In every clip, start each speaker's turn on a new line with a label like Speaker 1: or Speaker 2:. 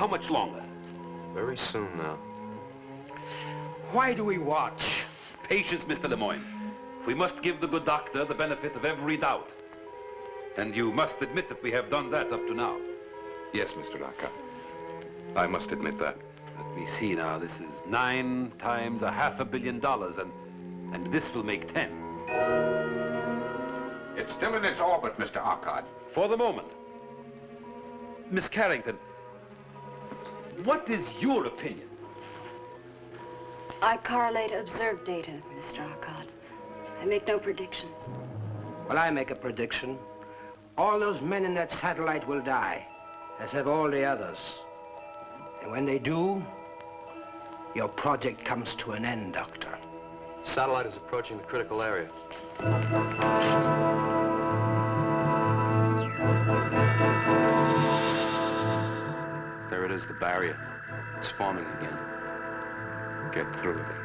Speaker 1: How much longer?
Speaker 2: Very soon now.
Speaker 1: Why do we watch? Patience, Mr. Lemoyne. We must give the good doctor the benefit of every doubt. And you must admit that we have done that up to now.
Speaker 2: Yes, Mr. Arcot. I must admit that.
Speaker 1: Let me see now. This is 9 times $500 million, and this will make 10.
Speaker 3: It's still in its orbit, Mr. Arcot.
Speaker 1: For the moment. Miss Carrington, what is your opinion?
Speaker 4: I correlate observed data, Mr. Arcot. I make no predictions.
Speaker 5: Well, I make a prediction. All those men in that satellite will die, as have all the others. And when they do, your project comes to an end, Doctor.
Speaker 2: Satellite is approaching the critical area. There it is, the barrier. It's forming again. Get through it.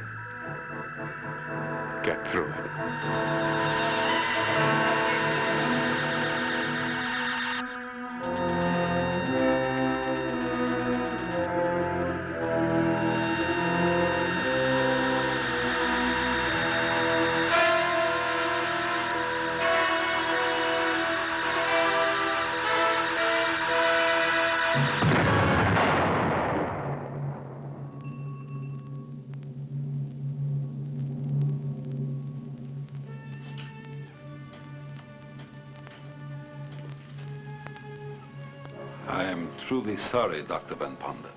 Speaker 2: Get through it.
Speaker 1: I am truly sorry, Dr. Van Ponder.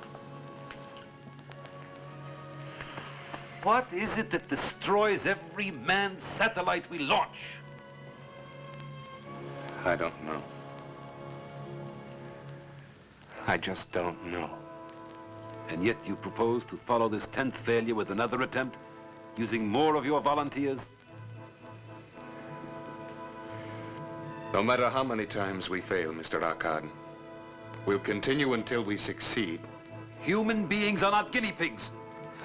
Speaker 1: What is it that destroys every manned satellite we launch?
Speaker 2: I don't know. I just don't know.
Speaker 1: And yet you propose to follow this 10th failure with another attempt, using more of your volunteers?
Speaker 2: No matter how many times we fail, Mr. Arcot, we'll continue until we succeed.
Speaker 1: Human beings are not guinea pigs.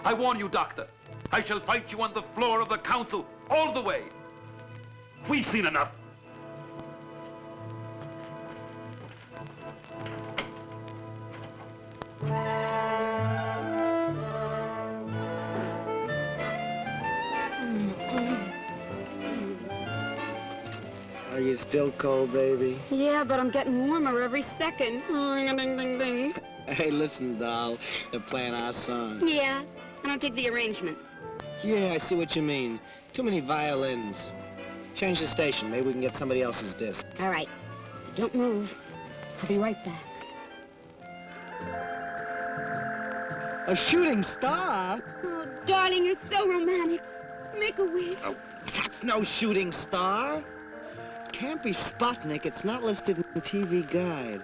Speaker 1: I warn you, Doctor. I shall fight you on the floor of the council all the way. We've seen enough.
Speaker 5: Are you still cold, baby?
Speaker 4: Yeah, but I'm getting warmer every second. Ring-a-ding-ding-ding.
Speaker 5: Hey, listen, doll. They're playing our song.
Speaker 4: Yeah, I don't dig the arrangement.
Speaker 5: Yeah, I see what you mean. Too many violins. Change the station. Maybe we can get somebody else's disc.
Speaker 4: All right. Don't move. I'll be right back.
Speaker 5: A shooting star?
Speaker 4: Oh, darling, you're so romantic. Make a wish.
Speaker 5: Oh, that's no shooting star. Can't be Sputnik. It's not listed in the TV guide.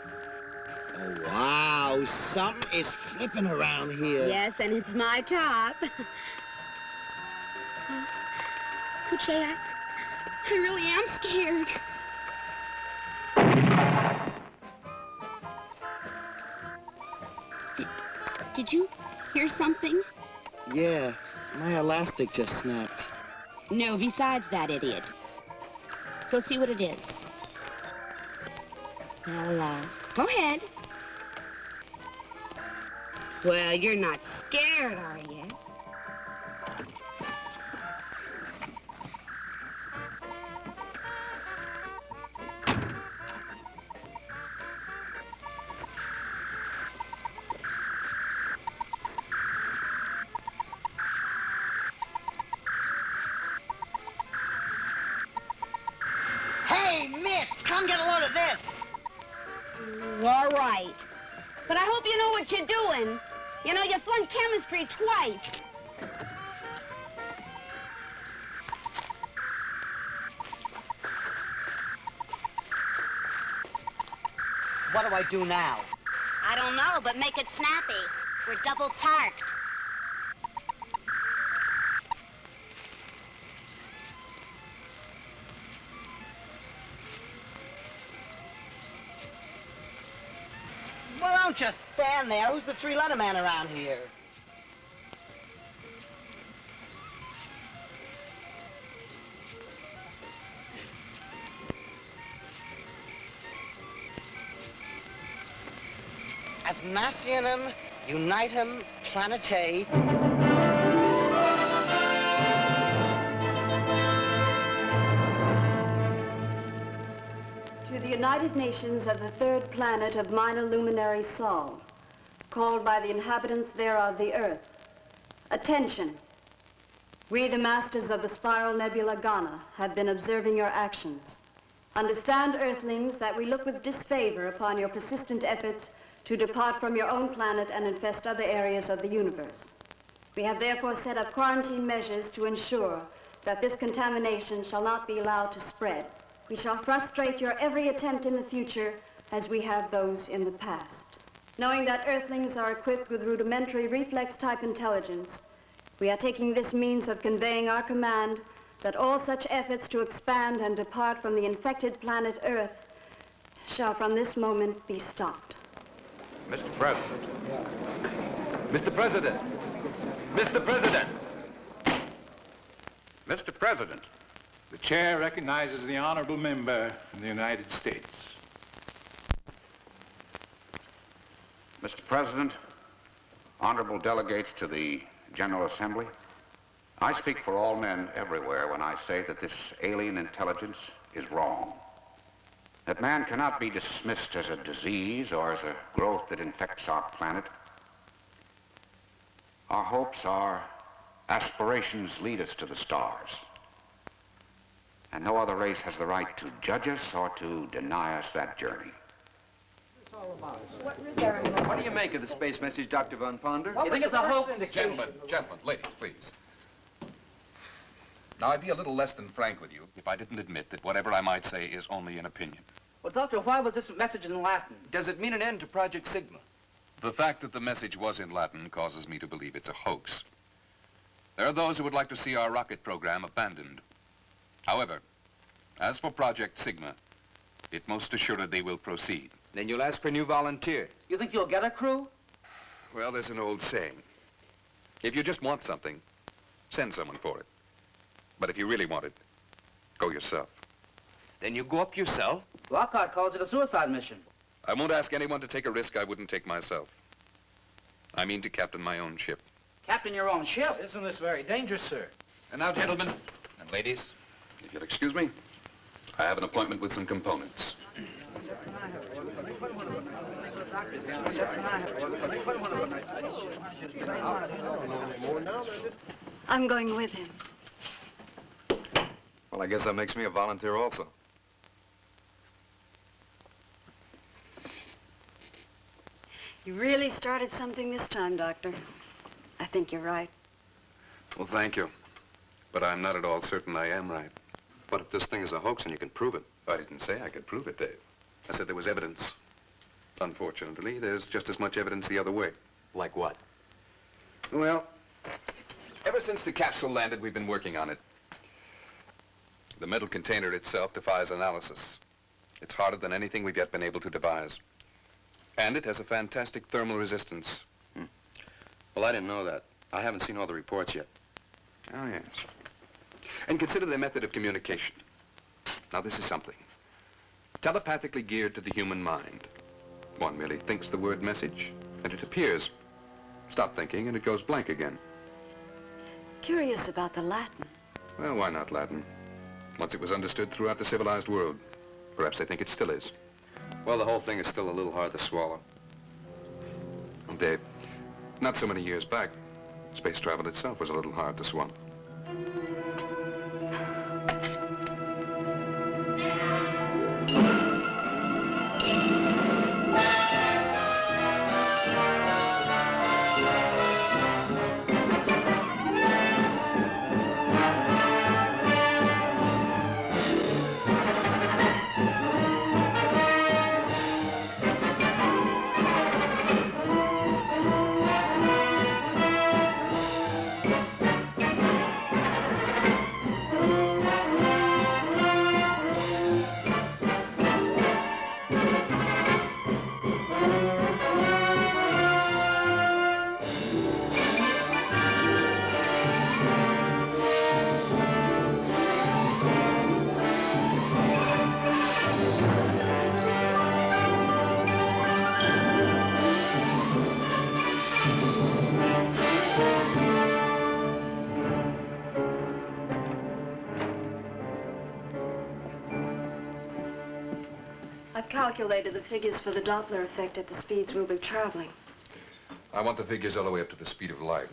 Speaker 5: Oh, wow. Something is flipping around here.
Speaker 4: Yes, and it's my top. Uche, I really am scared. Did you hear something?
Speaker 5: Yeah, my elastic just snapped.
Speaker 4: No, besides that idiot. Go see what it is. Well, go ahead. Well, you're not scared, are you?
Speaker 5: Hey, Mitch, come get a load of this.
Speaker 4: All right. But I hope you know what you're doing. You know, you flunked chemistry twice.
Speaker 5: What do I do now?
Speaker 4: I don't know, but make it snappy. We're double parked.
Speaker 5: Well, don't just stand there. Who's the three-letter man around here?
Speaker 6: as nationem unitem planetae.
Speaker 7: To the United Nations of the third planet of minor luminary Sol, called by the inhabitants thereof the Earth. Attention! We, the masters of the spiral nebula Ghana, have been observing your actions. Understand, Earthlings, that we look with disfavor upon your persistent efforts to depart from your own planet and infest other areas of the universe. We have therefore set up quarantine measures to ensure that this contamination shall not be allowed to spread. We shall frustrate your every attempt in the future as we have those in the past. Knowing that Earthlings are equipped with rudimentary reflex-type intelligence, we are taking this means of conveying our command that all such efforts to expand and depart from the infected planet Earth shall from this moment be stopped.
Speaker 1: Mr. President. Mr. President. Mr. President.
Speaker 3: Mr. President.
Speaker 8: The chair recognizes the honorable member from the United States.
Speaker 3: Mr. President, honorable delegates to the General Assembly, I speak for all men everywhere when I say that this alien intelligence is wrong. That man cannot be dismissed as a disease or as a growth that infects our planet. Our hopes, our aspirations lead us to the stars. And no other race has the right to judge us or to deny us that journey.
Speaker 9: What do you make of the space message, Dr. Von Ponder?
Speaker 6: You think it's a hoax?
Speaker 2: Gentlemen, ladies, please. Now, I'd be a little less than frank with you if I didn't admit that whatever I might say is only an opinion.
Speaker 6: Well, Doctor, why was this message in Latin?
Speaker 9: Does it mean an end to Project Sigma?
Speaker 2: The fact that the message was in Latin causes me to believe it's a hoax. There are those who would like to see our rocket program abandoned. However, as for Project Sigma, it most assuredly will proceed.
Speaker 9: Then you'll ask for new volunteers.
Speaker 6: You think you'll get a crew?
Speaker 2: Well, there's an old saying. If you just want something, send someone for it. But if you really want it, go yourself.
Speaker 9: Then you go up yourself?
Speaker 6: Lockhart calls it a suicide mission.
Speaker 2: I won't ask anyone to take a risk I wouldn't take myself. I mean to captain my own ship.
Speaker 6: Captain your own ship?
Speaker 8: Isn't this very dangerous, sir?
Speaker 2: And now, gentlemen and ladies, if you'll excuse me, I have an appointment with some components.
Speaker 7: I'm going with him.
Speaker 9: Well, I guess that makes me a volunteer also.
Speaker 7: You really started something this time, Doctor. I think you're right.
Speaker 2: Well, thank you. But I'm not at all certain I am right.
Speaker 9: But if this thing is a hoax and you can prove it.
Speaker 2: I didn't say I could prove it, Dave. I said there was evidence. Unfortunately, there's just as much evidence the other way.
Speaker 9: Like what?
Speaker 2: Well, ever since the capsule landed, we've been working on it. The metal container itself defies analysis. It's harder than anything we've yet been able to devise. And it has a fantastic thermal resistance.
Speaker 9: Well, I didn't know that. I haven't seen all the reports yet.
Speaker 2: Oh, yes. And consider their method of communication. Now, this is something. Telepathically geared to the human mind. One merely thinks the word message, and it appears. Stop thinking, and it goes blank again.
Speaker 7: Curious about the Latin.
Speaker 2: Well, why not Latin? Once it was understood throughout the civilized world. Perhaps they think it still is.
Speaker 9: Well, the whole thing is still a little hard to swallow.
Speaker 2: Well, Dave, not so many years back, space travel itself was a little hard to swallow.
Speaker 7: I've calculated the figures for the Doppler effect at the speeds we'll be traveling.
Speaker 2: I want the figures all the way up to the speed of light.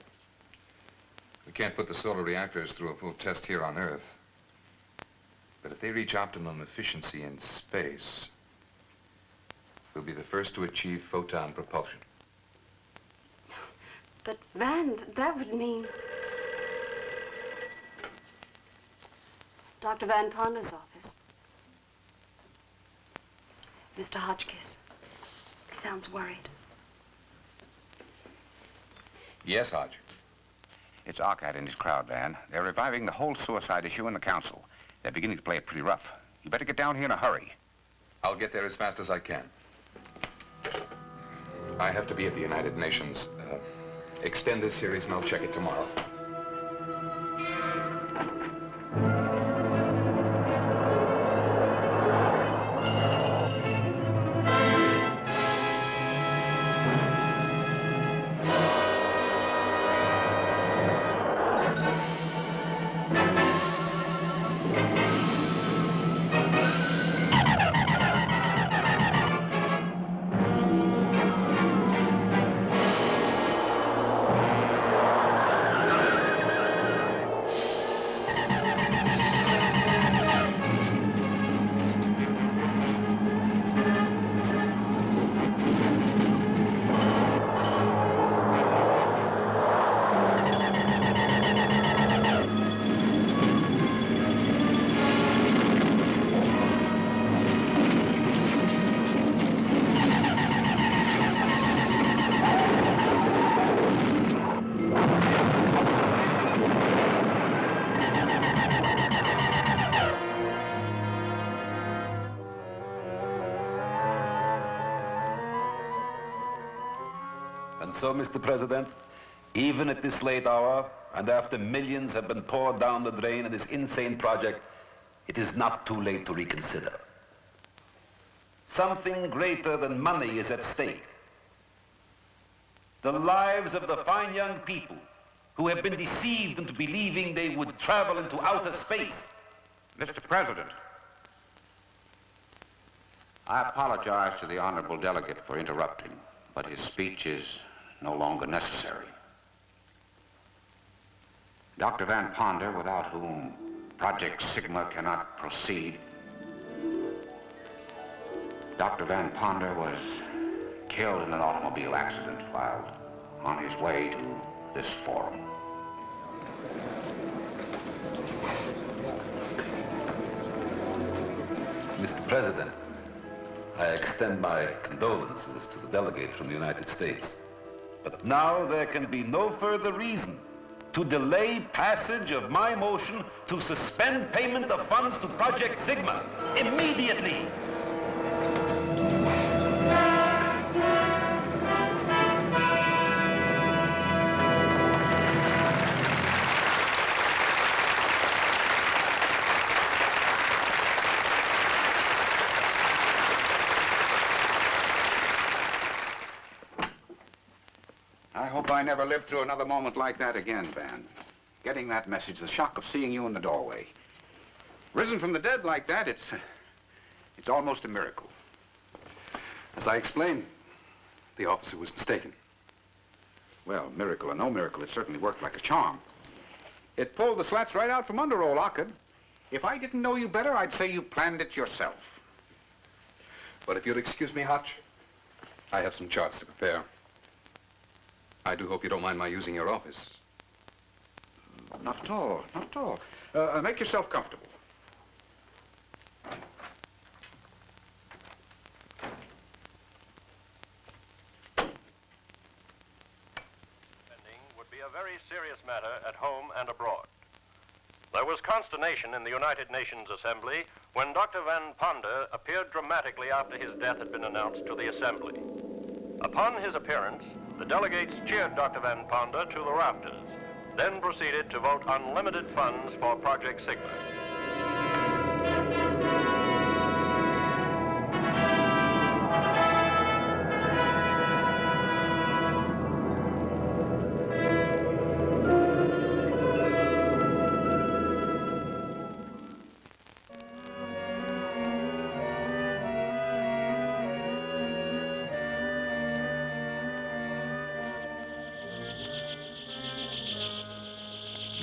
Speaker 2: We can't put the solar reactors through a full test here on Earth. But if they reach optimum efficiency in space, we'll be the first to achieve photon propulsion.
Speaker 7: But, Van, that would mean... Dr. Van Ponder's office. Mr. Hotchkiss. He sounds worried.
Speaker 2: Yes, Hodge.
Speaker 3: It's Arcad and his crowd, Van. They're reviving the whole suicide issue in the council. They're beginning to play it pretty rough. You better get down here in a hurry.
Speaker 2: I'll get there as fast as I can. I have to be at the United Nations. Extend this series and I'll check it tomorrow.
Speaker 1: And so, Mr. President, even at this late hour, and after millions have been poured down the drain in this insane project, it is not too late to reconsider. Something greater than money is at stake. The lives of the fine young people who have been deceived into believing they would travel into outer space.
Speaker 3: Mr. President, I apologize to the honorable delegate for interrupting, but his speech is no longer necessary. Dr. Van Ponder, without whom Project Sigma cannot proceed, Dr. Van Ponder was killed in an automobile accident while on his way to this forum.
Speaker 1: Mr. President, I extend my condolences to the delegate from the United States. But now there can be no further reason to delay passage of my motion to suspend payment of funds to Project Sigma immediately.
Speaker 3: I hope I never live through another moment like that again, Van. Getting that message, the shock of seeing you in the doorway. Risen from the dead like that, it's almost a miracle.
Speaker 2: As I explained, the officer was mistaken.
Speaker 3: Well, miracle or no miracle, it certainly worked like a charm. It pulled the slats right out from under old Ockett. If I didn't know you better, I'd say you planned it yourself.
Speaker 2: But if you'll excuse me, Hotch, I have some charts to prepare. I do hope you don't mind my using your office.
Speaker 3: Not at all, not at all. Make yourself comfortable.
Speaker 10: Would be a very serious matter at home and abroad. There was consternation in the United Nations Assembly when Dr. Van Ponder appeared dramatically after his death had been announced to the Assembly. Upon his appearance, the delegates cheered Dr. Van Ponder to the rafters, then proceeded to vote unlimited funds for Project Sigma.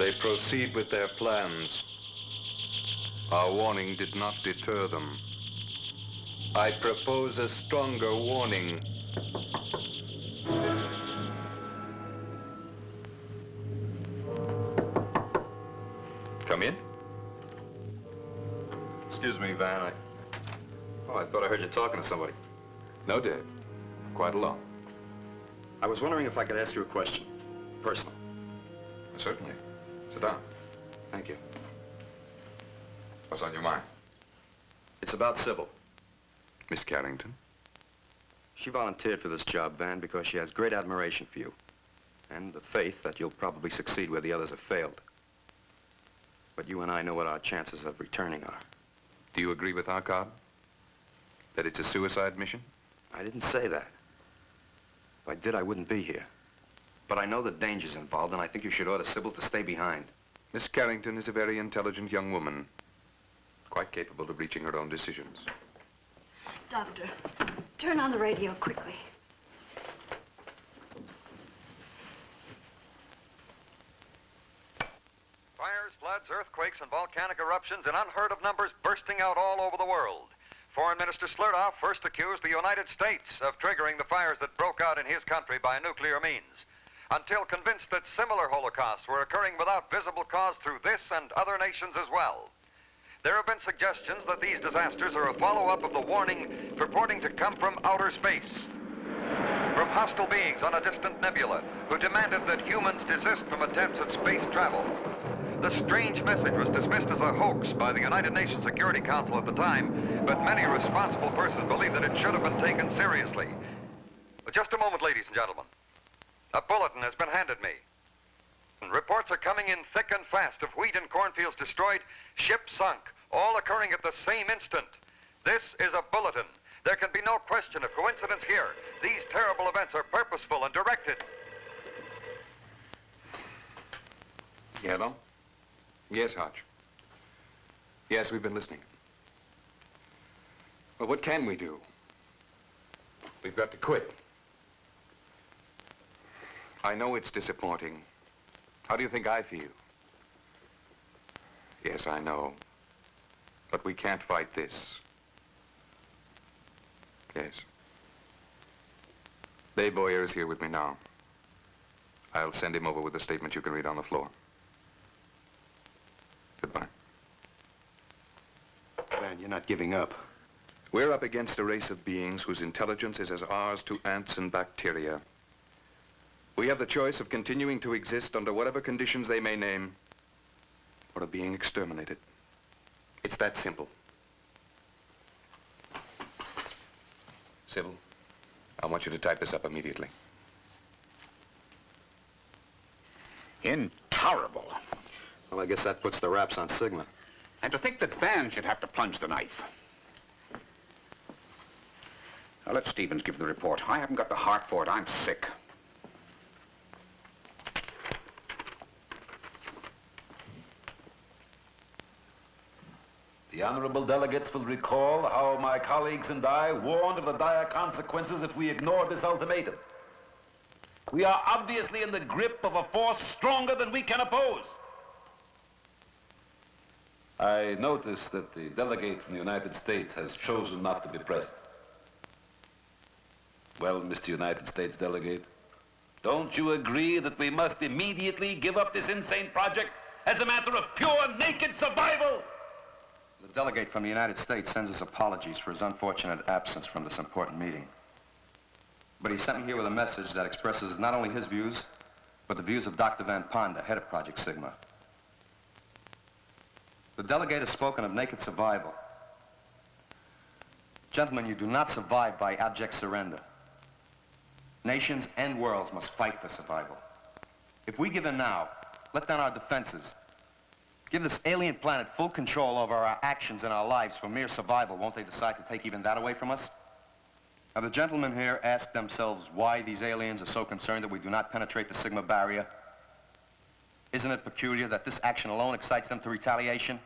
Speaker 2: They proceed with their plans. Our warning did not deter them. I propose a stronger warning. Come in.
Speaker 9: Excuse me, Van. I thought I heard you talking to somebody.
Speaker 2: No, Dave. Quite alone.
Speaker 9: I was wondering if I could ask you a question. Personal.
Speaker 2: Certainly. Sit down.
Speaker 9: Thank you.
Speaker 2: What's on your mind?
Speaker 9: It's about Sybil.
Speaker 2: Miss Carrington?
Speaker 9: She volunteered for this job, Van, because she has great admiration for you. And the faith that you'll probably succeed where the others have failed. But you and I know what our chances of returning are.
Speaker 2: Do you agree with our Cobb? That it's a suicide mission?
Speaker 9: I didn't say that. If I did, I wouldn't be here. But I know the dangers involved, and I think you should order Sybil to stay behind.
Speaker 2: Miss Carrington is a very intelligent young woman, quite capable of reaching her own decisions.
Speaker 7: Doctor, turn on the radio quickly.
Speaker 11: Fires, floods, earthquakes, and volcanic eruptions in unheard of numbers bursting out all over the world. Foreign Minister Slurdoff first accused the United States of triggering the fires that broke out in his country by nuclear means, until convinced that similar holocausts were occurring without visible cause through this and other nations as well. There have been suggestions that these disasters are a follow-up of the warning purporting to come from outer space, from hostile beings on a distant nebula who demanded that humans desist from attempts at space travel. The strange message was dismissed as a hoax by the United Nations Security Council at the time, but many responsible persons believe that it should have been taken seriously. But just a moment, ladies and gentlemen. A bulletin has been handed me. Reports are coming in thick and fast of wheat and cornfields destroyed, ships sunk, all occurring at the same instant. This is a bulletin. There can be no question of coincidence here. These terrible events are purposeful and directed.
Speaker 2: Yellow? Yes, Hodge. Yes, we've been listening. Well, what can we do? We've got to quit. I know it's disappointing. How do you think I feel? Yes, I know. But we can't fight this. Yes. Dave Boyer is here with me now. I'll send him over with a statement you can read on the floor. Goodbye.
Speaker 9: Van, you're not giving up.
Speaker 2: We're up against a race of beings whose intelligence is as ours to ants and bacteria. We have the choice of continuing to exist under whatever conditions they may name, or of being exterminated. It's that simple. Sybil, I want you to type this up immediately.
Speaker 3: Intolerable.
Speaker 9: Well, I guess that puts the wraps on Sigma.
Speaker 3: And to think that Van should have to plunge the knife. Now, let Stevens give the report. I haven't got the heart for it. I'm sick.
Speaker 1: The honorable delegates will recall how my colleagues and I warned of the dire consequences if we ignored this ultimatum. We are obviously in the grip of a force stronger than we can oppose. I notice that the delegate from the United States has chosen not to be present. Well, Mr. United States delegate, don't you agree that we must immediately give up this insane project as a matter of pure, naked survival?
Speaker 9: The delegate from the United States sends his apologies for his unfortunate absence from this important meeting. But he sent me here with a message that expresses not only his views, but the views of Dr. Van Ponda, head of Project Sigma. The delegate has spoken of naked survival. Gentlemen, you do not survive by abject surrender. Nations and worlds must fight for survival. If we give in now, let down our defenses, give this alien planet full control over our actions and our lives for mere survival, won't they decide to take even that away from us? Now, the gentlemen here ask themselves why these aliens are so concerned that we do not penetrate the Sigma barrier. Isn't it peculiar that this action alone excites them to retaliation?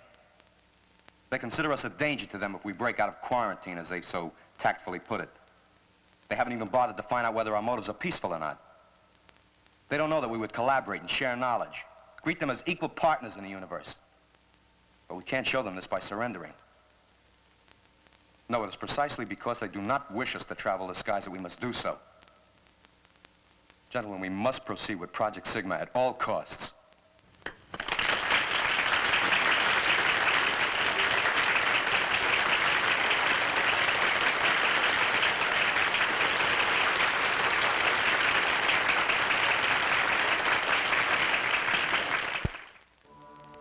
Speaker 9: They consider us a danger to them if we break out of quarantine, as they so tactfully put it. They haven't even bothered to find out whether our motives are peaceful or not. They don't know that we would collaborate and share knowledge, Greet them as equal partners in the universe. But we can't show them this by surrendering. No, it is precisely because they do not wish us to travel the skies that we must do so. Gentlemen, we must proceed with Project Sigma at all costs.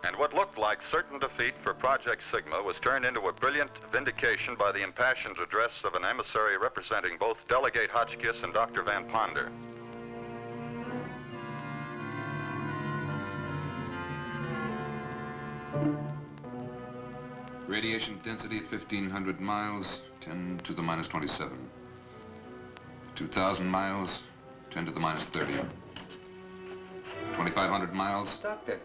Speaker 12: And what looked like certain defeat for Project Sigma was turned into a brilliant vindication by the impassioned address of an emissary representing both Delegate Hotchkiss and Dr. Van Ponder.
Speaker 2: Radiation density at 1,500 miles, 10 to the minus 27. 2,000 miles, 10 to the minus 30. 2,500 miles.
Speaker 13: Doctor,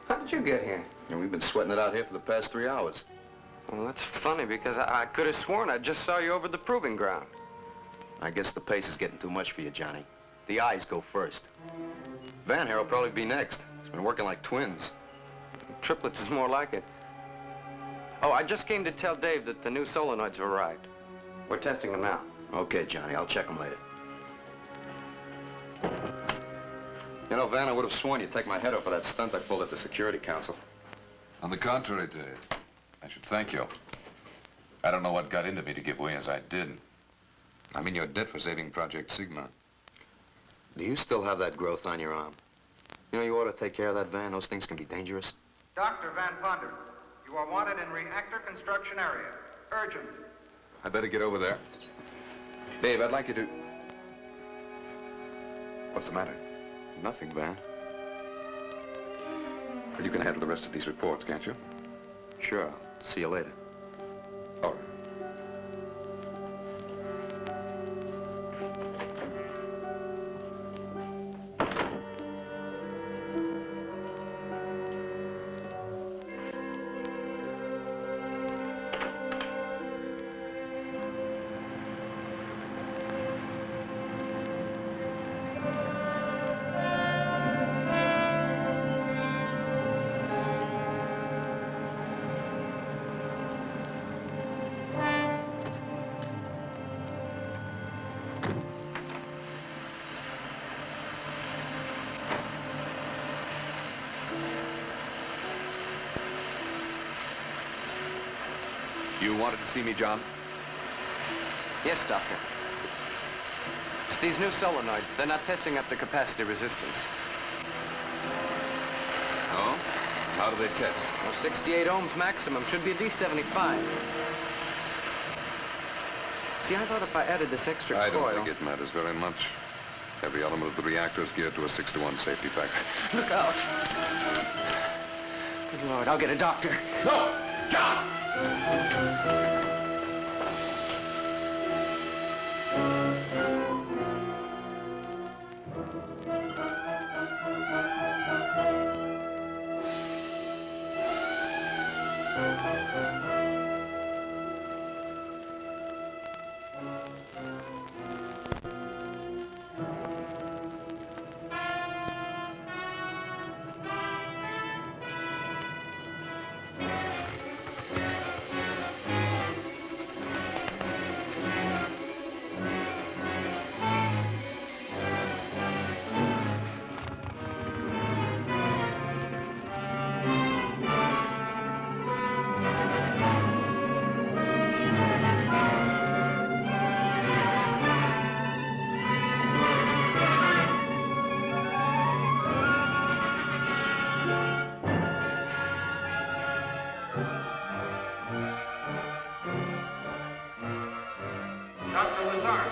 Speaker 13: how did you get here?
Speaker 9: And we've been sweating it out here for the past 3 hours.
Speaker 13: Well, that's funny because I could have sworn I just saw you over the proving ground.
Speaker 9: I guess the pace is getting too much for you, Johnny. The eyes go first. Van here will probably be next. He's been working like twins.
Speaker 13: Triplets is more like it. Oh, I just came to tell Dave that the new solenoids have arrived. We're testing them now.
Speaker 9: Okay, Johnny, I'll check them later. You know, Van, I would have sworn you'd take my head off for that stunt I pulled at the Security Council.
Speaker 2: On the contrary, Dave, I should thank you. I don't know what got into me to give way as I did. I mean, you're dead for saving Project Sigma.
Speaker 9: Do you still have that growth on your arm? You know, you ought to take care of that, Van. Those things can be dangerous.
Speaker 3: Dr. Van Ponder, you are wanted in reactor construction area. Urgent.
Speaker 2: I better get over there. Dave, I'd like you to... What's the matter?
Speaker 9: Nothing, Van.
Speaker 2: Well, you can handle the rest of these reports, can't you?
Speaker 9: Sure. I'll see you later.
Speaker 2: All right. You wanted to see me, John?
Speaker 13: Yes, Doctor. It's these new solenoids. They're not testing up to capacity resistance.
Speaker 2: Oh? How do they test?
Speaker 13: Well, 68 ohms maximum. Should be at least 75. See, I thought if I added this extra
Speaker 2: I
Speaker 13: coil...
Speaker 2: don't think it matters very much. Every element of the reactor is geared to a 6-to-1 safety factor.
Speaker 13: Look out. Good Lord, I'll get a doctor.
Speaker 2: No! John!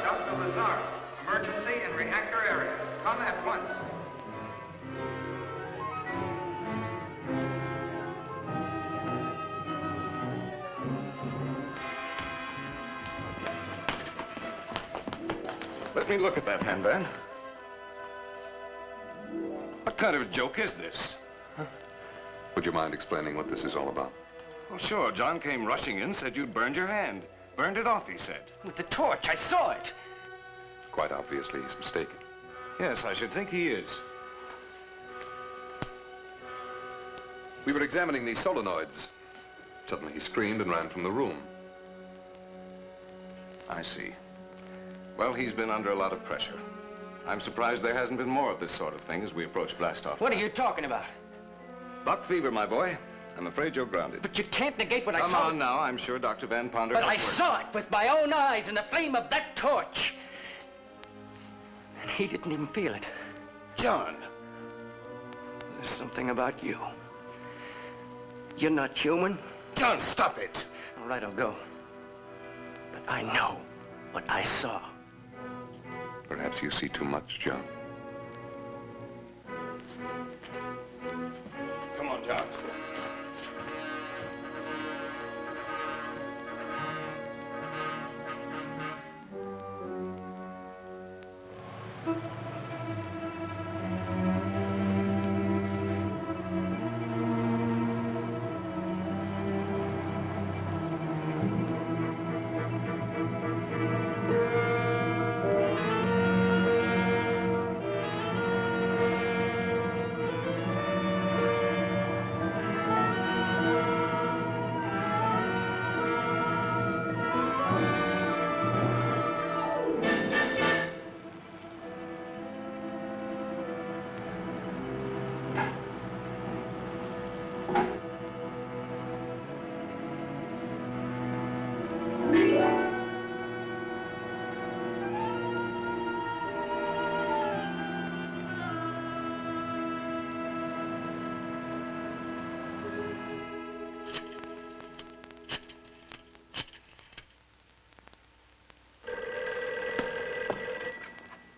Speaker 3: Dr. Lazar, emergency in reactor area. Come at once.
Speaker 14: Let me look at that hand, Van. What kind of a joke is this?
Speaker 2: Would you mind explaining what this is all about?
Speaker 14: Oh, sure. John came rushing in, said you'd burned your hand. Burned it off, he said.
Speaker 13: With the torch, I saw it.
Speaker 2: Quite obviously, he's mistaken.
Speaker 14: Yes, I should think he is.
Speaker 2: We were examining these solenoids. Suddenly he screamed and ran from the room.
Speaker 14: I see. Well, he's been under a lot of pressure. I'm surprised there hasn't been more of this sort of thing as we approach blastoff.
Speaker 6: What are you talking about?
Speaker 14: Buck fever, my boy. I'm afraid you're grounded.
Speaker 6: But you can't negate what I saw.
Speaker 14: Come on now, I'm sure Dr. Van Ponder...
Speaker 6: But I saw it with my own eyes in the flame of that torch. And he didn't even feel it.
Speaker 14: John!
Speaker 6: There's something about you. You're not human.
Speaker 14: John, stop it!
Speaker 6: All right, I'll go. But I know what I saw.
Speaker 2: Perhaps you see too much, John.
Speaker 14: Come on, John.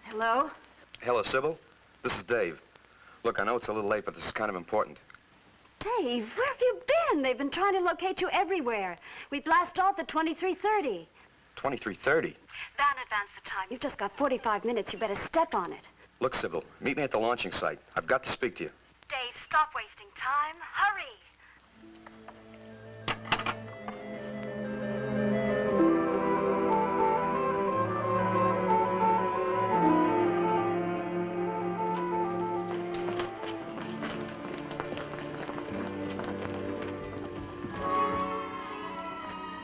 Speaker 7: Hello?
Speaker 9: Hello, Sybil. This is Dave. Look, I know it's a little late, but this is kind of important.
Speaker 7: Dave, where have you been? They've been trying to locate you everywhere. We blast off at 23:30.
Speaker 9: 23:30?
Speaker 7: Van advance the time. You've just got 45 minutes. You better step on it.
Speaker 9: Look, Sybil, meet me at the launching site. I've got to speak to you.
Speaker 7: Dave, stop wasting time. Hurry!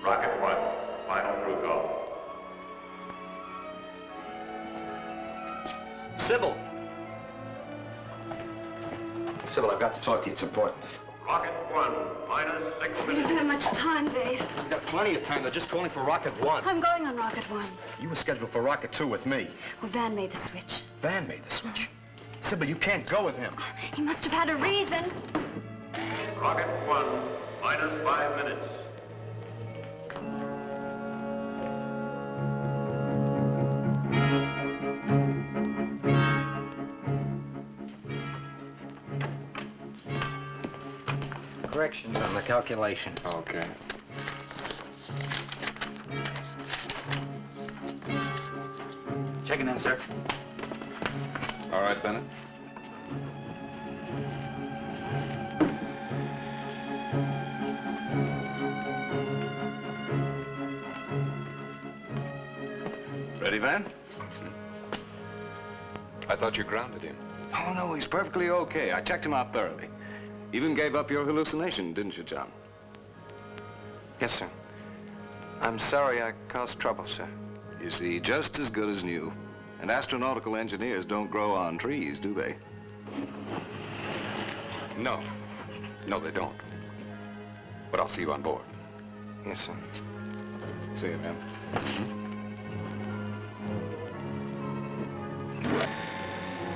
Speaker 10: Rocket 1, final crew call.
Speaker 9: Sybil! Sybil, I've got to talk to you. It's important.
Speaker 10: Rocket 1, minus signal.
Speaker 7: We don't have much time, Dave.
Speaker 9: We've got plenty of time. They're just calling for Rocket 1.
Speaker 7: I'm going on Rocket 1.
Speaker 9: You were scheduled for Rocket 2 with me.
Speaker 7: Well, Van made the switch.
Speaker 9: Van made the switch. Sybil, you can't go with him.
Speaker 7: He must have had a reason.
Speaker 10: Rocket 1, minus 5 minutes.
Speaker 5: Corrections on the calculation.
Speaker 2: Okay.
Speaker 6: Checking in, sir.
Speaker 2: All right, Bennett.
Speaker 14: Ready, Van?
Speaker 2: I thought you grounded him.
Speaker 14: Oh, no, he's perfectly okay. I checked him out thoroughly. Even gave up your hallucination, didn't you, John?
Speaker 13: Yes, sir. I'm sorry I caused trouble, sir.
Speaker 14: You see, just as good as new. And astronautical engineers don't grow on trees, do they?
Speaker 2: No. No, they don't. But I'll see you on board.
Speaker 13: Yes, sir.
Speaker 14: See you, man.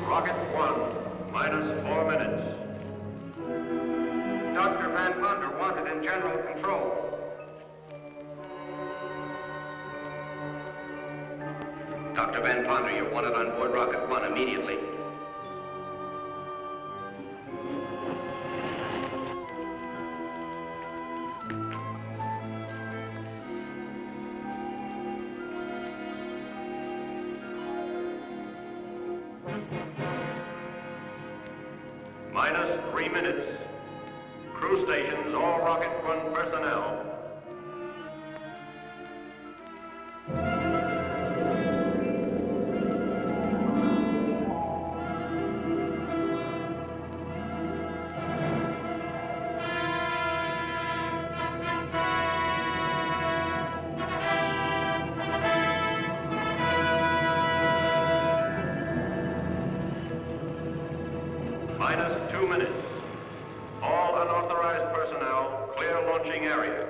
Speaker 10: Rocket 1, minus 4 minutes.
Speaker 3: Dr. Van Ponder wanted in general control.
Speaker 15: Dr. Van Ponder, you're wanted on board Rocket 1 immediately.
Speaker 10: Minus 3 minutes. Crew stations, all Rocket 1 personnel. minus 2 minutes. All unauthorized personnel, clear launching area.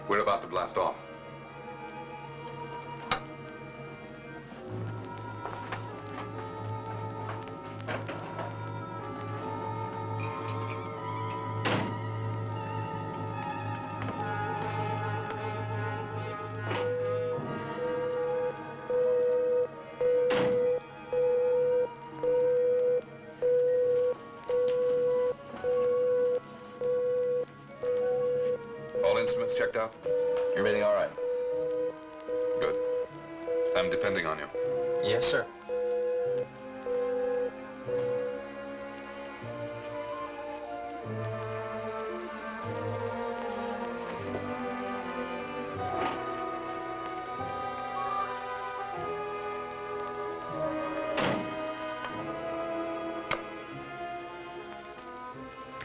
Speaker 2: We're about to blast off. All instruments checked out?
Speaker 13: Everything all right?
Speaker 2: Good. I'm depending on you.
Speaker 13: Yes, sir.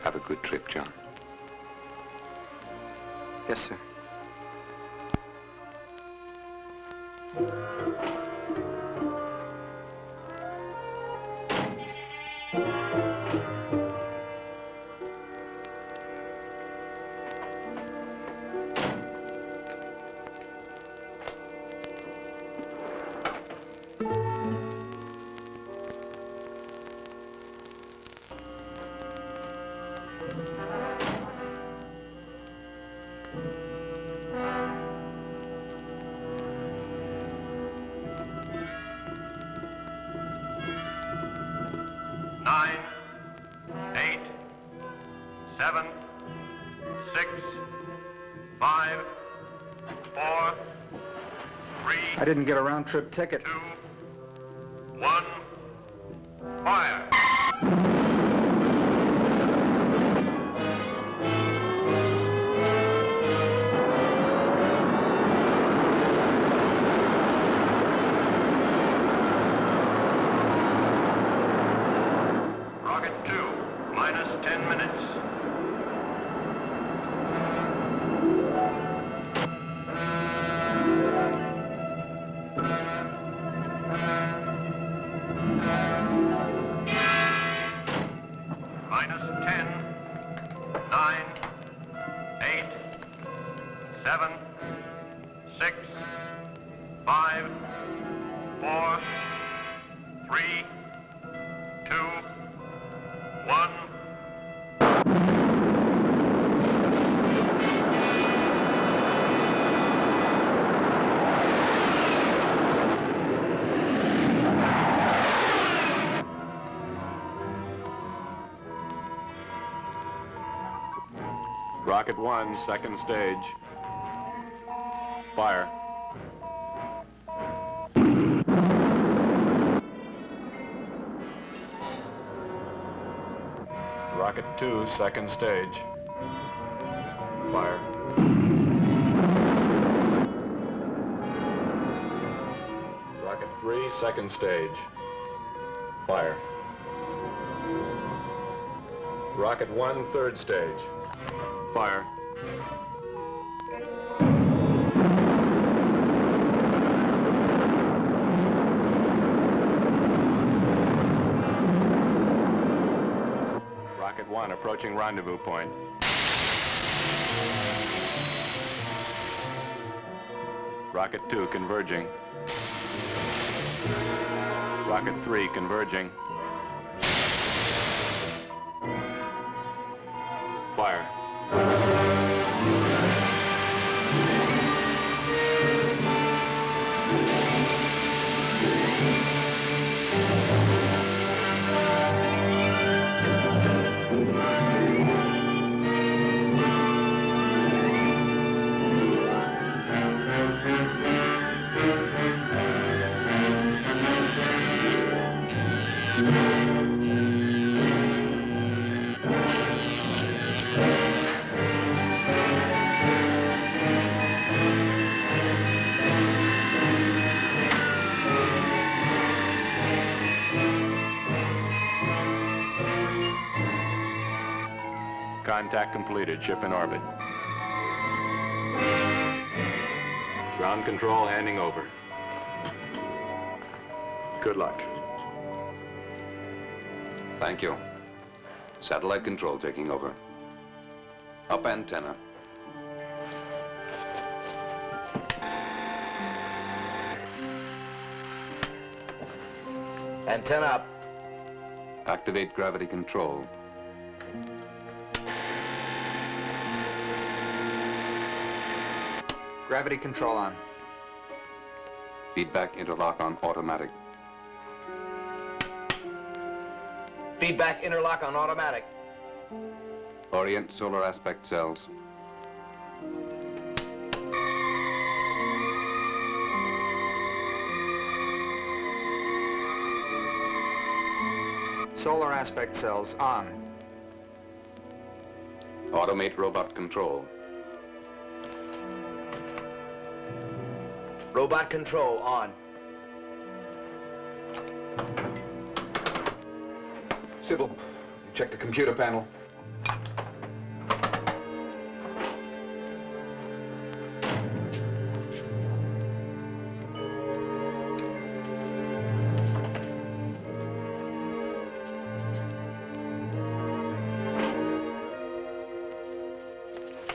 Speaker 2: Have a good trip, John.
Speaker 13: Yes, sir.
Speaker 10: Nine, 8, 7, 6, 5, 4, 3.
Speaker 16: I didn't get a round-trip ticket.
Speaker 10: 2, 1, fire! Rocket 2, minus 10 minutes. Minus 10, 9, 8, 7, 6, 5, 4, 3, 2, 1.
Speaker 14: Rocket 1, second stage. Fire. Rocket 2, second stage. Fire. Rocket 3, second stage. Fire. Rocket 1, third stage. Fire. Rocket 1 approaching rendezvous point. Rocket 2 converging. Rocket 3 converging. Fire. Contact completed. Ship in orbit.
Speaker 2: Ground control handing over. Good luck.
Speaker 16: Thank you. Satellite control taking over. Up antenna.
Speaker 5: Antenna up.
Speaker 16: Activate gravity control.
Speaker 17: Gravity control on.
Speaker 16: Feedback interlock on automatic.
Speaker 5: Feedback interlock on automatic.
Speaker 16: Orient solar aspect cells.
Speaker 17: Solar aspect cells on.
Speaker 16: Automate robot control.
Speaker 5: Robot control on.
Speaker 2: Sybil, check the computer panel.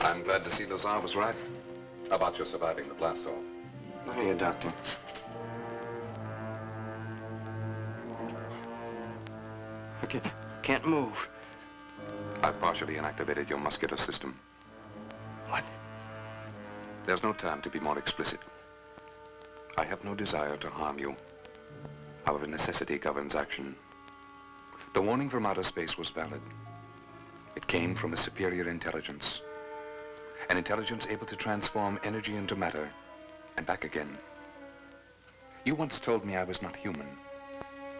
Speaker 16: I'm glad to see Lazar was right about your surviving the blast-off.
Speaker 13: Hiya, Doctor. I can't move.
Speaker 16: I've partially inactivated your muscular system.
Speaker 13: What?
Speaker 16: There's no time to be more explicit. I have no desire to harm you. However, necessity governs action. The warning from outer space was valid. It came from a superior intelligence. An intelligence able to transform energy into matter and back again. You once told me I was not human.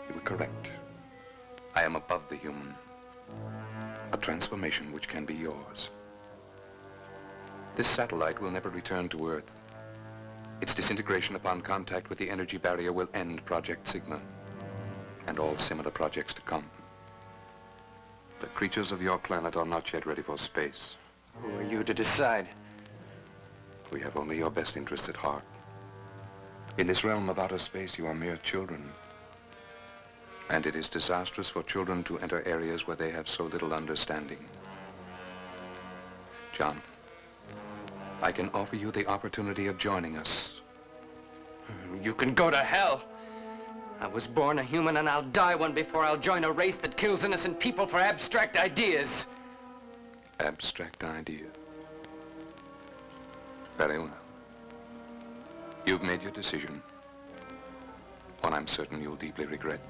Speaker 16: You were correct. I am above the human. A transformation which can be yours. This satellite will never return to Earth. Its disintegration upon contact with the energy barrier will end Project Sigma and all similar projects to come. The creatures of your planet are not yet ready for space.
Speaker 13: Who are you to decide?
Speaker 16: We have only your best interests at heart. In this realm of outer space, you are mere children. And it is disastrous for children to enter areas where they have so little understanding. John, I can offer you the opportunity of joining us.
Speaker 13: You can go to hell. I was born a human and I'll die one before I'll join a race that kills innocent people for abstract ideas.
Speaker 16: Abstract idea. Very well. You've made your decision. One I'm certain you'll deeply regret.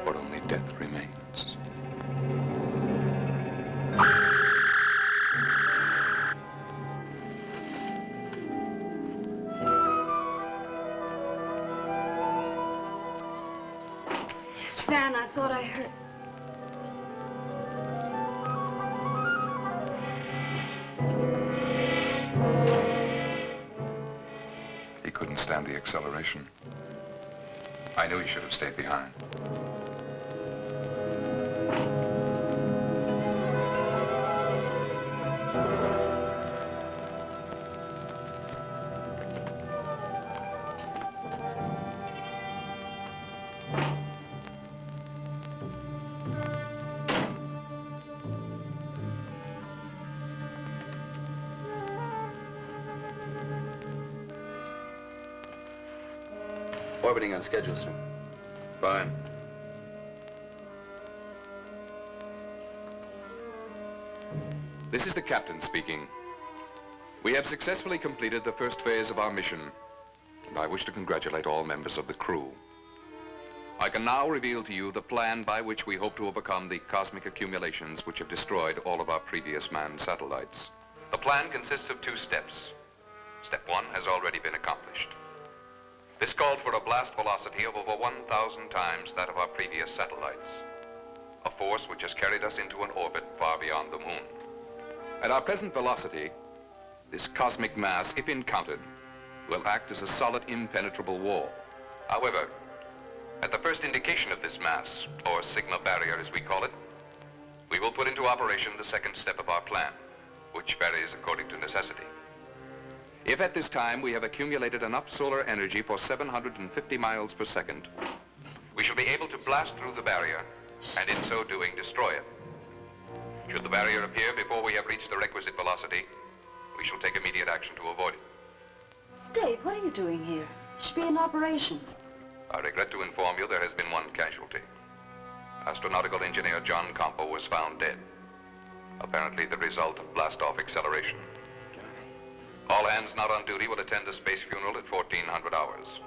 Speaker 16: For only death remains.
Speaker 7: Van, I thought I heard...
Speaker 16: He couldn't stand the acceleration. I knew he should have stayed behind.
Speaker 15: Orbiting on schedule, sir.
Speaker 16: Fine. This is the captain speaking. We have successfully completed the first phase of our mission, and I wish to congratulate all members of the crew. I can now reveal to you the plan by which we hope to overcome the cosmic accumulations which have destroyed all of our previous manned satellites. The plan consists of 2 steps. Step 1 has already been accomplished. This called for a blast velocity of over 1,000 times that of our previous satellites. A force which has carried us into an orbit far beyond the moon. At our present velocity, this cosmic mass, if encountered, will act as a solid, impenetrable wall. However, at the first indication of this mass, or Sigma barrier as we call it, we will put into operation the second step of our plan, which varies according to necessity. If at this time we have accumulated enough solar energy for 750 miles per second, we shall be able to blast through the barrier, and in so doing, destroy it. Should the barrier appear before we have reached the requisite velocity, we shall take immediate action to avoid it.
Speaker 7: Dave, what are you doing here? You should be in operations.
Speaker 16: I regret to inform you there has been one casualty. Astronautical engineer John Campo was found dead. Apparently the result of blast-off acceleration. All hands not on duty will attend a space funeral at 1400 hours.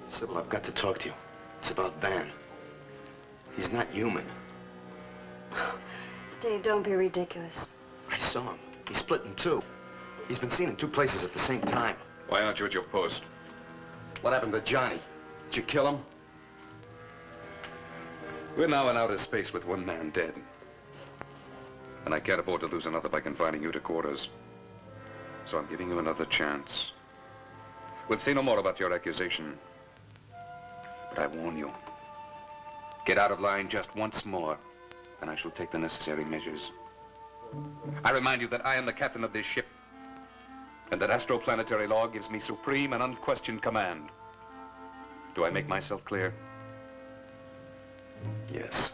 Speaker 9: Sybil, I've got to talk to you. It's about Van. He's not human.
Speaker 7: Dave, don't be ridiculous.
Speaker 9: I saw him. He's split in two. He's been seen in two places at the same time.
Speaker 2: Why aren't you at your post?
Speaker 9: What happened to Johnny? Did you kill him?
Speaker 2: We're now in outer space with one man dead. And I can't afford to lose another by confining you to quarters. So I'm giving you another chance. We'll say no more about your accusation. But I warn you, get out of line just once more, and I shall take the necessary measures. I remind you that I am the captain of this ship, and that astroplanetary law gives me supreme and unquestioned command. Do I make myself clear?
Speaker 9: Yes.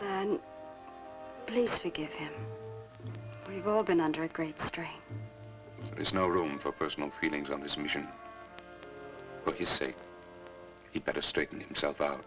Speaker 7: Van, please forgive him. We've all been under a great strain.
Speaker 2: There is no room for personal feelings on this mission. For his sake, he'd better straighten himself out.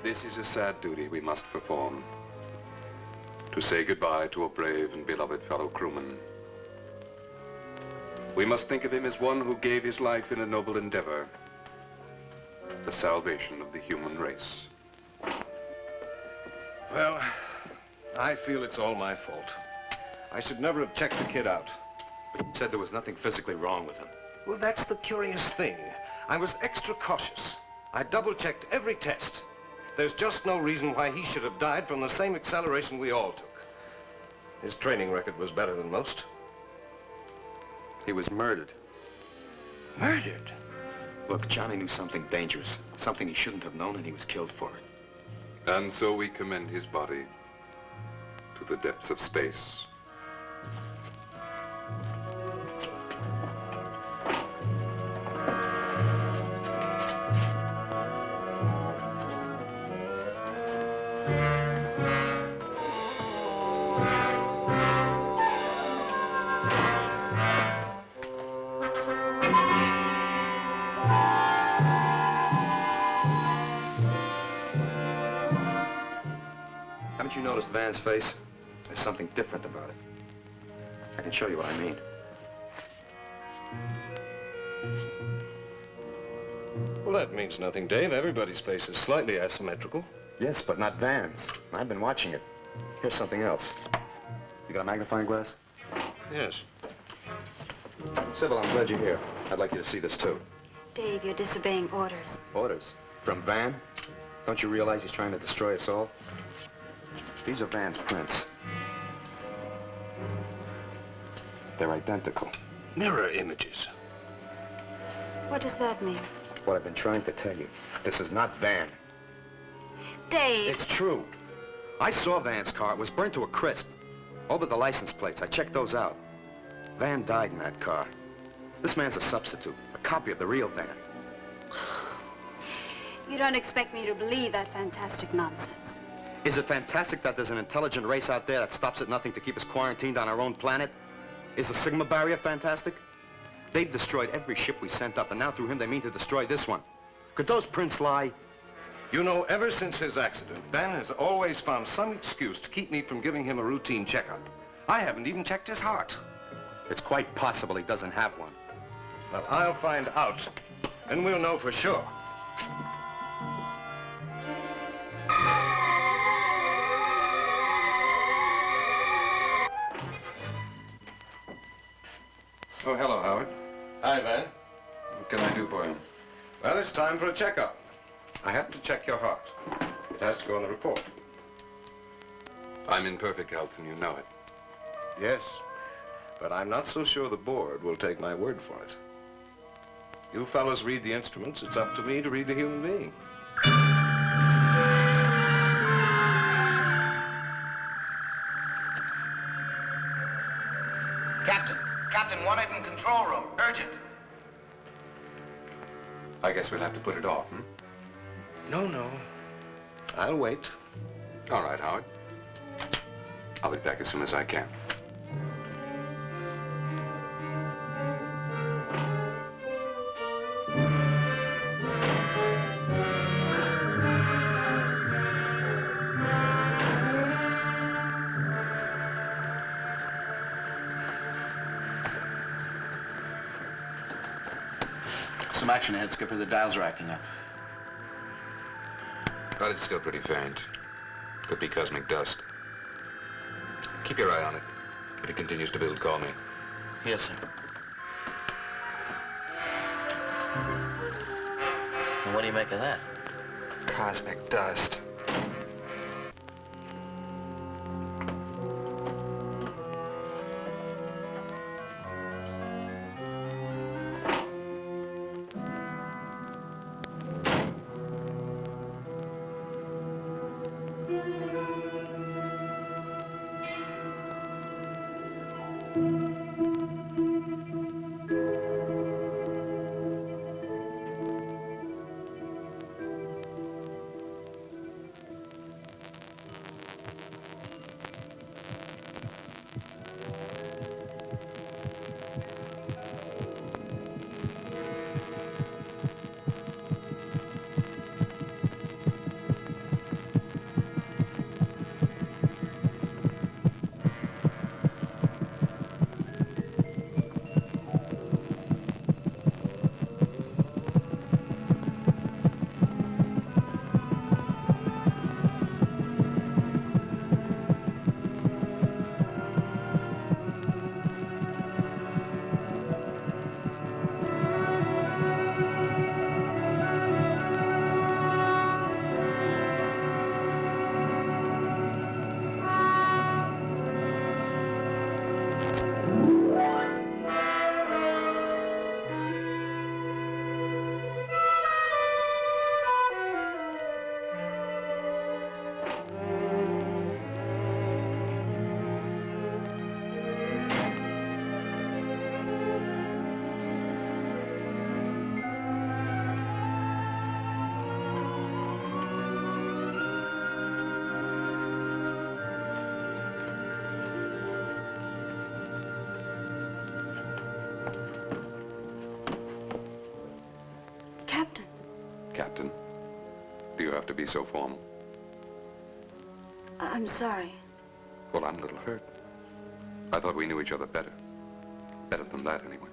Speaker 2: This is a sad duty we must perform. To say goodbye to a brave and beloved fellow crewman. We must think of him as one who gave his life in a noble endeavor. The salvation of the human race.
Speaker 14: Well, I feel it's all my fault. I should never have checked the kid out.
Speaker 9: Said there was nothing physically wrong with him.
Speaker 14: Well, that's the curious thing. I was extra cautious. I double-checked every test. There's just no reason why he should have died from the same acceleration we all took. His training record was better than most.
Speaker 9: He was murdered.
Speaker 14: Murdered?
Speaker 9: Look, Johnny knew something dangerous, something he shouldn't have known, and he was killed for it.
Speaker 2: And so we commend his body to the depths of space.
Speaker 9: Haven't you noticed Van's face? There's something different about it. I can show you what I mean.
Speaker 14: Well, that means nothing, Dave. Everybody's face is slightly asymmetrical.
Speaker 9: Yes, but not Van's. I've been watching it. Here's something else. You got a magnifying glass?
Speaker 14: Yes.
Speaker 9: Sybil, I'm glad you're here. I'd like you to see this, too.
Speaker 7: Dave, you're disobeying orders.
Speaker 9: Orders? From Van? Don't you realize he's trying to destroy us all? These are Van's prints. They're identical.
Speaker 14: Mirror images.
Speaker 7: What does that mean?
Speaker 9: What I've been trying to tell you. This is not Van.
Speaker 7: Dave!
Speaker 9: It's true. I saw Van's car. It was burnt to a crisp. All but the license plates. I checked those out. Van died in that car. This man's a substitute, a copy of the real Van.
Speaker 7: You don't expect me to believe that fantastic nonsense.
Speaker 9: Is it fantastic that there's an intelligent race out there that stops at nothing to keep us quarantined on our own planet? Is the Sigma barrier fantastic? They've destroyed every ship we sent up, and now through him they mean to destroy this one. Could those prints lie?
Speaker 14: You know, ever since his accident, Van has always found some excuse to keep me from giving him a routine checkup. I haven't even checked his heart.
Speaker 9: It's quite possible he doesn't have one.
Speaker 14: Well, I'll find out, and we'll know for sure.
Speaker 2: Oh, hello, Howard.
Speaker 14: Hi, Van.
Speaker 2: What can I do for you?
Speaker 14: Well, it's time for a checkup. I happen to check your heart. It has to go on the report.
Speaker 2: I'm in perfect health, and you know it.
Speaker 14: Yes, but I'm not so sure the board will take my word for it. You fellows read the instruments. It's up to me to read the human being.
Speaker 15: Captain. Captain, wanted in control room. Urgent.
Speaker 2: I guess we'll have to put it off, hmm?
Speaker 14: No. I'll wait.
Speaker 2: All right, Howard. I'll be back as soon as I can.
Speaker 18: Some action ahead, Skipper. The dials are acting up.
Speaker 2: But it's still pretty faint. Could be cosmic dust. Keep your eye on it. If it continues to build, call me.
Speaker 18: Yes, sir. And what do you make of that?
Speaker 17: Cosmic dust.
Speaker 2: Captain, do you have to be so formal?
Speaker 7: I'm sorry.
Speaker 2: Well, I'm a little hurt. I thought we knew each other better. Better than that, anyway.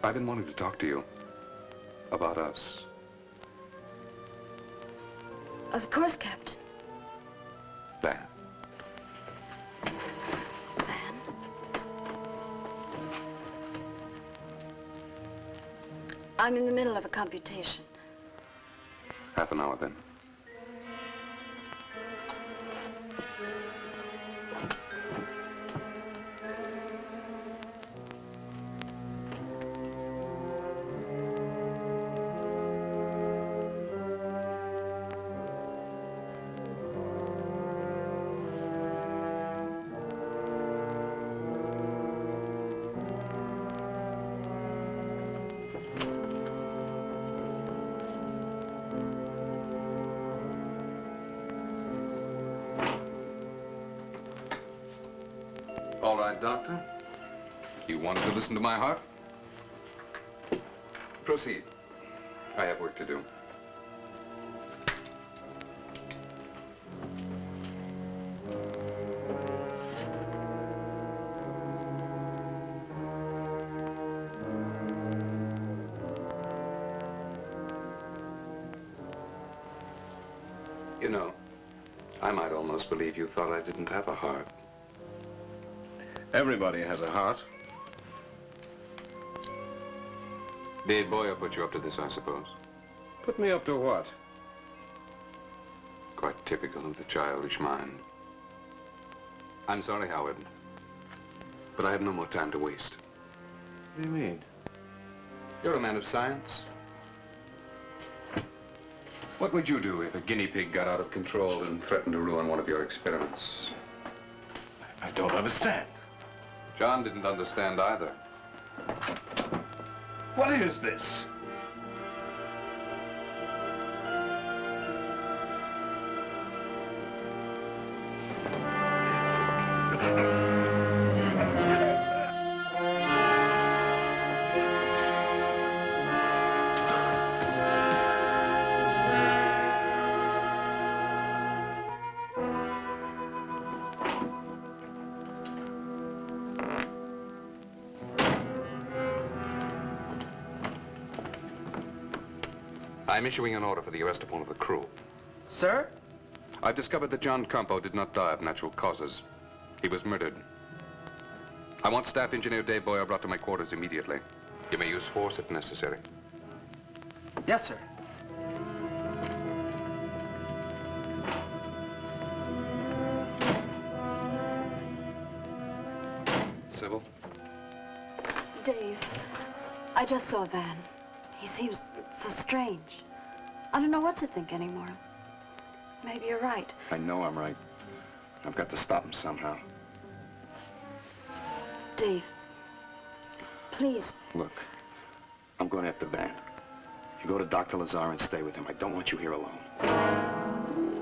Speaker 2: I've been wanting to talk to you about us.
Speaker 7: Of course, Captain.
Speaker 2: Van.
Speaker 7: I'm in the middle of a computation.
Speaker 2: Half an hour, then. All right, Doctor. You wanted to listen to my heart? Proceed. I have work to do. You know, I might almost believe you thought I didn't have a heart.
Speaker 14: Everybody has a heart.
Speaker 2: Dave Boyer put you up to this, I suppose.
Speaker 3: Put me up to what?
Speaker 2: Quite typical of the childish mind. I'm sorry, Howard, but I have no more time to waste.
Speaker 3: What do you mean?
Speaker 2: You're a man of science. What would you do if a guinea pig got out of control and threatened to ruin one of your experiments?
Speaker 3: I don't understand.
Speaker 2: John didn't understand either.
Speaker 3: What is this?
Speaker 2: I'm issuing an order for the arrest of one of the crew.
Speaker 6: Sir?
Speaker 2: I've discovered that John Campo did not die of natural causes. He was murdered. I want Staff Engineer Dave Boyer brought to my quarters immediately. You may use force if necessary.
Speaker 6: Yes, sir.
Speaker 2: Sybil?
Speaker 7: Dave, I just saw Van. He seems so strange. I don't know what to think anymore. Maybe you're right.
Speaker 9: I know I'm right. I've got to stop him somehow.
Speaker 7: Dave, please.
Speaker 9: Look, I'm going after Van. You go to Dr. Lazar and stay with him. I don't want you here alone.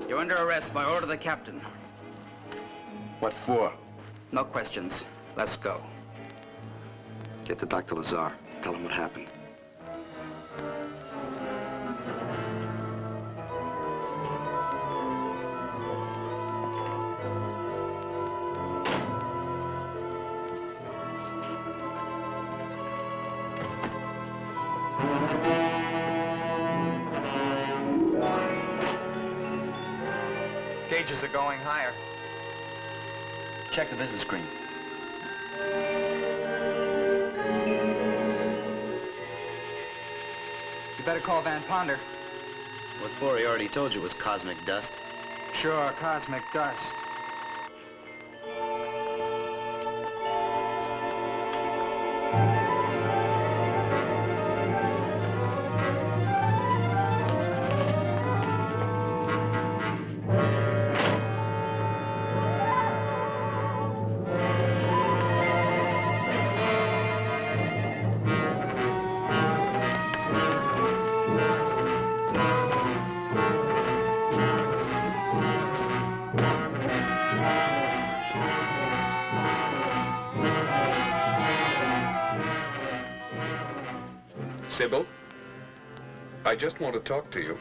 Speaker 6: You're under arrest by order of the captain.
Speaker 9: What for?
Speaker 6: No questions. Let's go.
Speaker 9: Get to Dr. Lazar. Tell him what happened.
Speaker 17: Gauges are going higher.
Speaker 18: Check the visit screen.
Speaker 17: You better call Van Ponder.
Speaker 18: What for? He already told you it was cosmic dust.
Speaker 17: Sure, cosmic dust.
Speaker 2: Sybil, I just want to talk to you.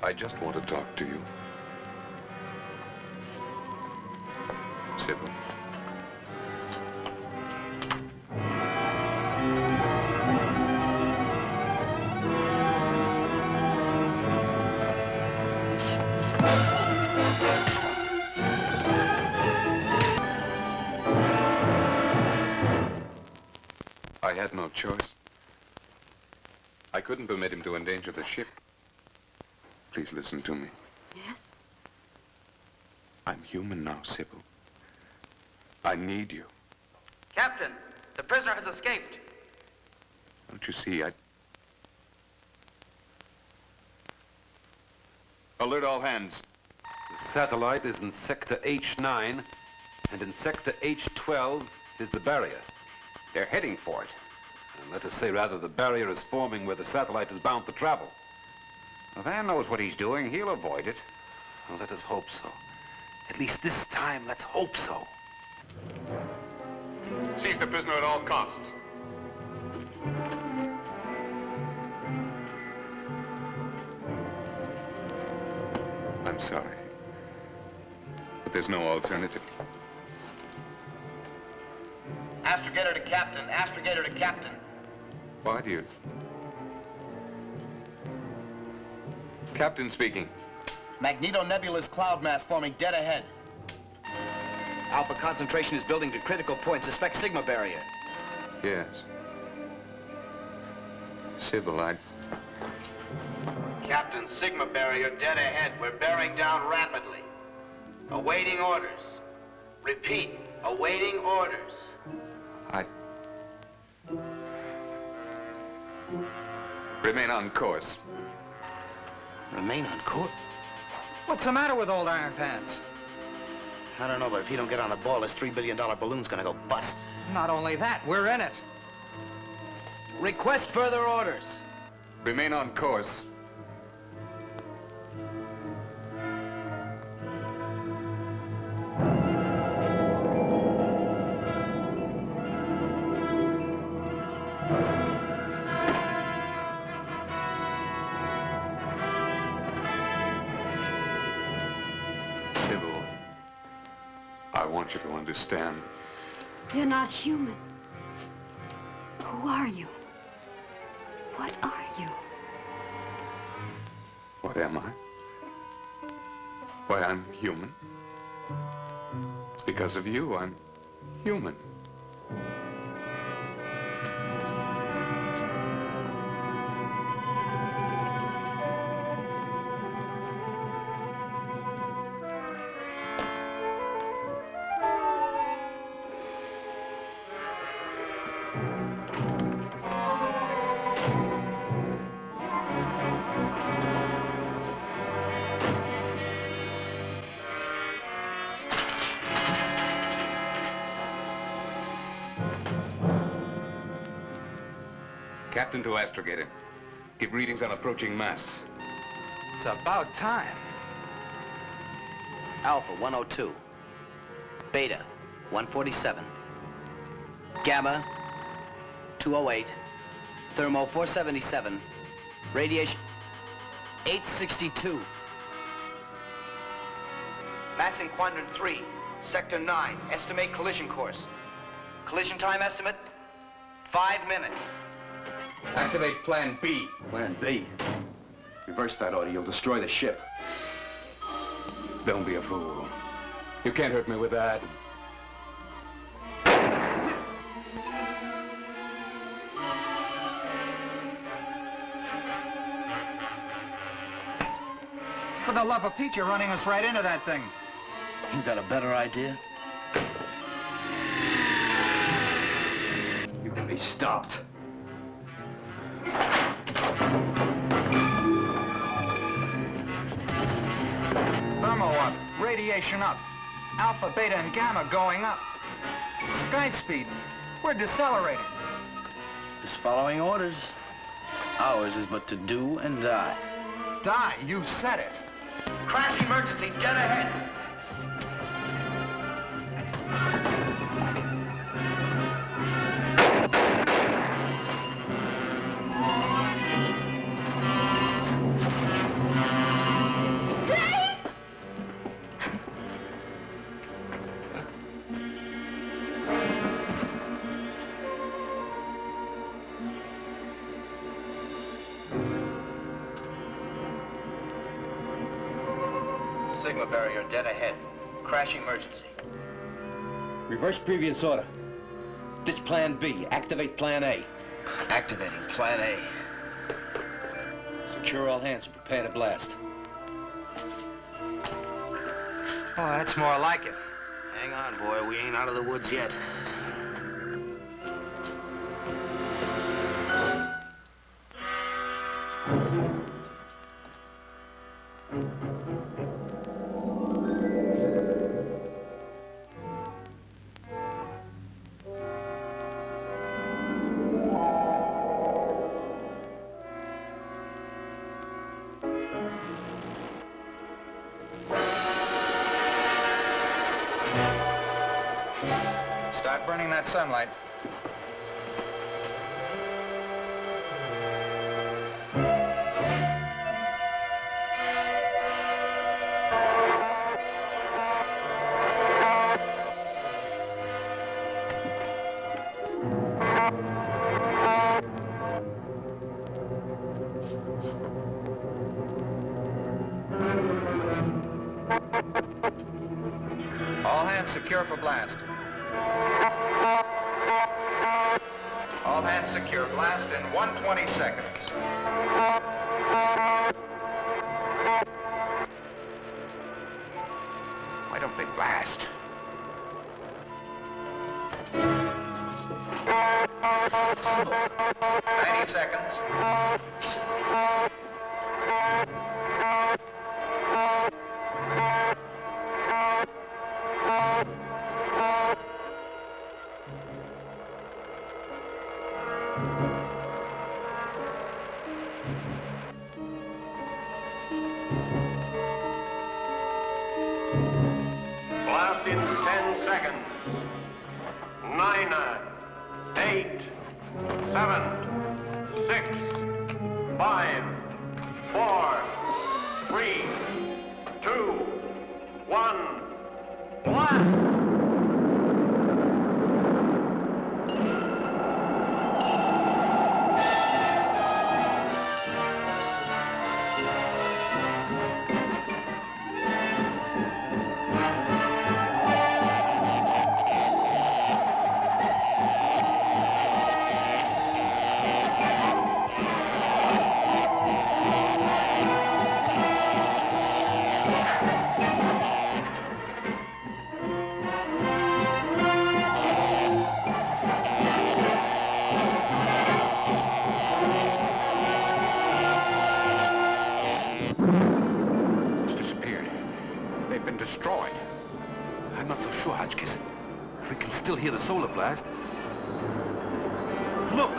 Speaker 2: I just want to talk to you. Sybil. I had no choice. I couldn't permit him to endanger the ship. Please listen to me.
Speaker 7: Yes?
Speaker 2: I'm human now, Sybil. I need you.
Speaker 6: Captain, the prisoner has escaped.
Speaker 2: Don't you see, Alert all hands.
Speaker 1: The satellite is in sector H9, and in sector H12 is the barrier.
Speaker 3: They're heading for it.
Speaker 1: And let us say, rather, the barrier is forming where the satellite is bound to travel.
Speaker 3: Well, Van knows what he's doing. He'll avoid it.
Speaker 1: Well, let us hope so. At least this time, let's hope so.
Speaker 2: Seize the prisoner at all costs. I'm sorry, but there's no alternative.
Speaker 18: Astrogator to captain. Astrogator to captain.
Speaker 2: Why do you...
Speaker 16: Captain speaking.
Speaker 18: Magneto nebulous cloud mass forming dead ahead. Alpha concentration is building to critical point. Suspect Sigma barrier.
Speaker 16: Yes. Sybil,
Speaker 18: Captain, Sigma barrier dead ahead. We're bearing down rapidly. Awaiting orders. Repeat, awaiting orders.
Speaker 16: Remain on course.
Speaker 18: Remain on course?
Speaker 17: What's the matter with old Iron Pants?
Speaker 18: I don't know, but if you don't get on the ball, this $3 billion balloon's gonna go bust.
Speaker 17: Not only that, we're in it.
Speaker 18: Request further orders.
Speaker 16: Remain on course. Sybil, I want you to understand.
Speaker 7: You're not human. Who are you? What are you?
Speaker 16: What am I? Why, I'm human. Because of you, I'm human.
Speaker 2: Captain to astrogator. Give readings on approaching mass.
Speaker 17: It's about time.
Speaker 18: Alpha 102. Beta 147. Gamma 208. Thermo 477. Radiation 862. Passing quadrant 3, sector 9. Estimate collision course. Collision time estimate 5 minutes.
Speaker 2: Activate Plan B.
Speaker 9: Plan B? Reverse that order, you'll destroy the ship.
Speaker 2: Don't be a fool. You can't hurt me with that.
Speaker 17: For the love of Pete, you're running us right into that thing.
Speaker 18: You got a better idea?
Speaker 9: You can be stopped.
Speaker 17: Thermo up, radiation up. Alpha, beta, and gamma going up. Sky speed, we're decelerating.
Speaker 18: Just following orders. Ours is but to do and die.
Speaker 17: Die, you said it.
Speaker 18: Crash emergency, dead ahead. Sigma barrier dead ahead. Crash emergency.
Speaker 9: Reverse previous order. Ditch Plan B. Activate Plan A.
Speaker 18: Activating Plan A.
Speaker 9: Secure all hands and prepare to blast.
Speaker 17: Oh, that's more like it.
Speaker 18: Hang on, boy. We ain't out of the woods yet.
Speaker 17: Start burning that sunlight. hands secure for blast. All hands secure. Blast in 120 seconds.
Speaker 3: Why don't they blast?
Speaker 17: 90 seconds.
Speaker 10: Blast in 10 seconds. 9, 8, 7, 6, 5, 4, 3, 2, 1, blast!
Speaker 3: Destroyed.
Speaker 1: I'm not so sure, Hotchkiss. We can still hear the solar blast. Look!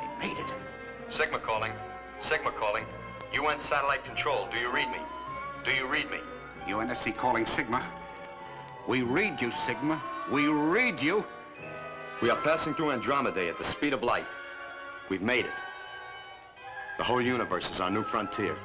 Speaker 3: They made it.
Speaker 15: Sigma calling. Sigma calling. UN satellite control. Do you read me? Do you read me?
Speaker 3: UNSC calling Sigma. We read you, Sigma. We read you.
Speaker 9: We are passing through Andromeda at the speed of light. We've made it. The whole universe is our new frontier.